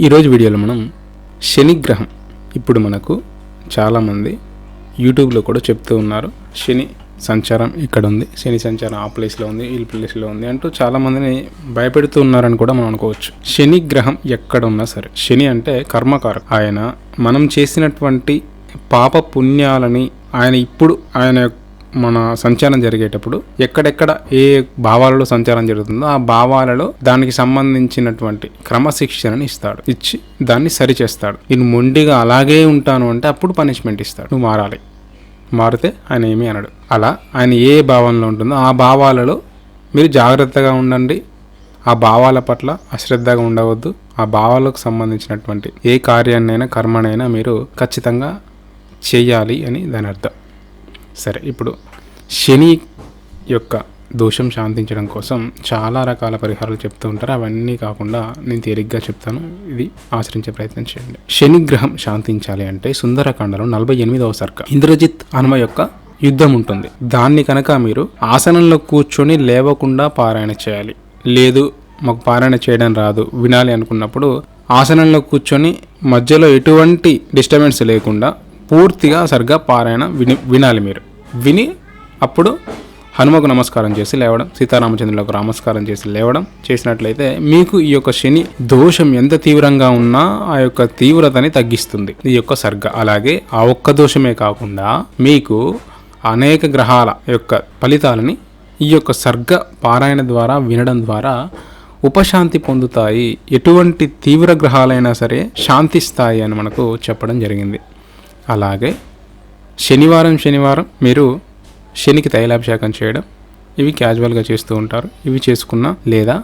ఈరోజు వీడియోలో మనం శనిగ్రహం ఇప్పుడు మనకు చాలామంది యూట్యూబ్లో కూడా చెప్తూ ఉన్నారు, శని సంచారం ఇక్కడ ఉంది, శని సంచారం ఆ ప్లేస్లో ఉంది, ఈ ప్లేస్లో ఉంది అంటూ చాలామందిని భయపెడుతూ ఉన్నారని కూడా మనం అనుకోవచ్చు. శని గ్రహం ఎక్కడ ఉన్నా సరే, శని అంటే కర్మకారక. ఆయన మనం చేసినటువంటి పాప పుణ్యాలని ఆయన మన సంచారం జరిగేటప్పుడు ఎక్కడెక్కడ ఏ భావాలలో సంచారం జరుగుతుందో ఆ భావాలలో దానికి సంబంధించినటువంటి క్రమశిక్షణని ఇస్తాడు, ఇచ్చి దాన్ని సరిచేస్తాడు. నేను మొండిగా అలాగే ఉంటాను అంటే అప్పుడు పనిష్మెంట్ ఇస్తాడు, నువ్వు మారాలి. మారితే ఆయన ఏమీ అనడు. అలా ఆయన ఏ భావంలో ఉంటుందో ఆ భావాలలో మీరు జాగ్రత్తగా ఉండండి. ఆ భావాల పట్ల అశ్రద్ధగా ఉండవద్దు. ఆ భావాలకు సంబంధించినటువంటి ఏ కార్యాన్నైనా కర్మనైనా మీరు ఖచ్చితంగా చేయాలి అని దాని అర్థం. సరే, ఇప్పుడు శని యొక్క దోషం శాంతించడం కోసం చాలా రకాల పరిహారాలు చెప్తూ ఉంటారు. అవన్నీ కాకుండా నేను తేలిగ్గా చెప్తాను, ఇది ఆచరించే ప్రయత్నం చేయండి. శని గ్రహం శాంతించాలి అంటే సుందరకాండలో 48వ సర్గ ఇంద్రజిత్ హనుమ యొక్క యుద్ధం ఉంటుంది. దాన్ని కనుక మీరు ఆసనంలో కూర్చొని లేవకుండా పారాయణ చేయాలి. లేదు మాకు పారాయణ చేయడం రాదు, వినాలి అనుకున్నప్పుడు ఆసనంలో కూర్చొని మధ్యలో ఎటువంటి డిస్టర్బెన్స్ లేకుండా పూర్తిగా సరిగ్గా పారాయణ వినాలి. మీరు విని అప్పుడు హనుమకు నమస్కారం చేసి లేవడం, సీతారామచంద్రులకు నమస్కారం చేసి లేవడం చేసినట్లయితే మీకు ఈ యొక్క శని దోషం ఎంత తీవ్రంగా ఉన్నా ఆ యొక్క తీవ్రతని తగ్గిస్తుంది ఈ యొక్క సర్గ. అలాగే ఆ ఒక్క దోషమే కాకుండా మీకు అనేక గ్రహాల యొక్క ఫలితాలని ఈ యొక్క సర్గ పారాయణ ద్వారా వినడం ద్వారా ఉపశాంతి పొందుతాయి. ఎటువంటి తీవ్ర గ్రహాలైనా సరే శాంతిస్తాయి అని మనకు చెప్పడం జరిగింది. అలాగే శనివారం మీరు శనికి తైలాభిషేకం చేయడం, ఇవి క్యాజువల్గా చేస్తూ ఉంటారు. ఇవి చేసుకున్న లేదా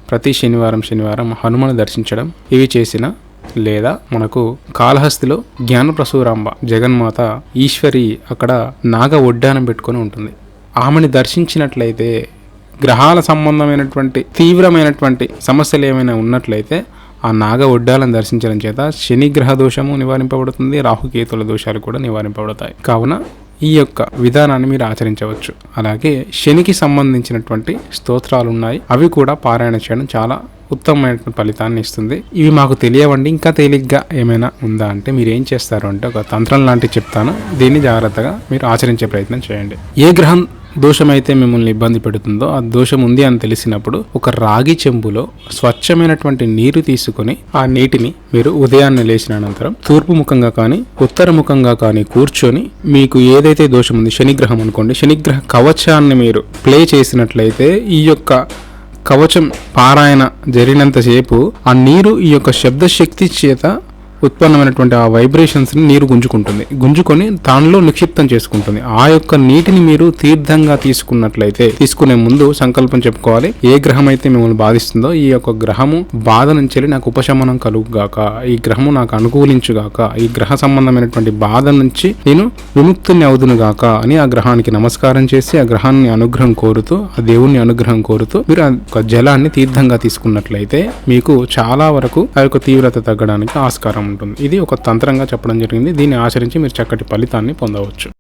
ప్రతి శనివారం హనుమను దర్శించడం, ఇవి చేసిన లేదా మనకు కాళహస్తిలో జ్ఞానప్రసూరాంబ జగన్మాత ఈశ్వరి అక్కడ నాగ ఒడ్డానం పెట్టుకొని ఉంటుంది. ఆమెని దర్శించినట్లయితే గ్రహాల సంబంధమైనటువంటి తీవ్రమైనటువంటి సమస్యలు ఏమైనా ఉన్నట్లయితే ఆ నాగ ఒడ్డాలను దర్శించడం చేత శని గ్రహ దోషము నివారింపబడుతుంది, రాహుకేతుల దోషాలు కూడా నివారింపబడతాయి. కావున ఈ యొక్క విధానాన్ని మీరు ఆచరించవచ్చు. అలాగే శనికి సంబంధించినటువంటి స్తోత్రాలు ఉన్నాయి, అవి కూడా పారాయణ చేయడం చాలా ఉత్తమమైన ఫలితాన్ని ఇస్తుంది. ఇవి మాకు తెలియవండి, ఇంకా తేలిగ్గా ఏమైనా ఉందా అంటే మీరు ఏం చేస్తారు అంటే ఒక తంత్రం లాంటివి చెప్తాను, దీన్ని జాగ్రత్తగా మీరు ఆచరించే ప్రయత్నం చేయండి. ఏ గ్రహం దోషమైతే మిమ్మల్ని ఇబ్బంది పెడుతుందో ఆ దోషం ఉంది అని తెలిసినప్పుడు ఒక రాగి చెంబులో స్వచ్ఛమైనటువంటి నీరు తీసుకుని ఆ నీటిని మీరు ఉదయాన్నే లేచిన అనంతరం తూర్పు ముఖంగా కానీ ఉత్తర ముఖంగా కానీ కూర్చొని మీకు ఏదైతే దోషం ఉంది, శనిగ్రహం అనుకోండి, శనిగ్రహ కవచాన్ని మీరు ప్లే చేసినట్లయితే ఈ యొక్క కవచం పారాయణ జరిగినంతసేపు ఆ నీరు ఈ యొక్క శబ్దశక్తి చేత ఉత్పన్నమైనటువంటి ఆ వైబ్రేషన్స్ని నీరు గుంజుకొని దానిలో నిక్షిప్తం చేసుకుంటుంది. ఆ యొక్క నీటిని మీరు తీర్థంగా తీసుకున్నట్లయితే తీసుకునే ముందు సంకల్పం చెప్పుకోవాలి. ఏ గ్రహం అయితే మిమ్మల్ని బాధిస్తుందో ఈ యొక్క గ్రహము బాధ నుంచి నాకు ఉపశమనం కలుగుగాక, ఈ గ్రహము నాకు అనుకూలించుగాక, ఈ గ్రహ సంబంధమైనటువంటి బాధ నుంచి నేను విముక్తుని అవుదునుగాక అని ఆ గ్రహానికి నమస్కారం చేసి ఆ గ్రహాన్ని అనుగ్రహం కోరుతూ ఆ దేవుణ్ణి అనుగ్రహం కోరుతూ మీరు ఆ యొక్క జలాన్ని తీర్థంగా తీసుకున్నట్లయితే మీకు చాలా వరకు ఆ యొక్క తీవ్రత తగ్గడానికి ఆస్కారం ఉంటుంది. ఇది ఒక తంత్రంగా చెప్పడం జరిగింది. దీన్ని ఆచరించి మీరు చక్కటి ఫలితాన్ని పొందవచ్చు.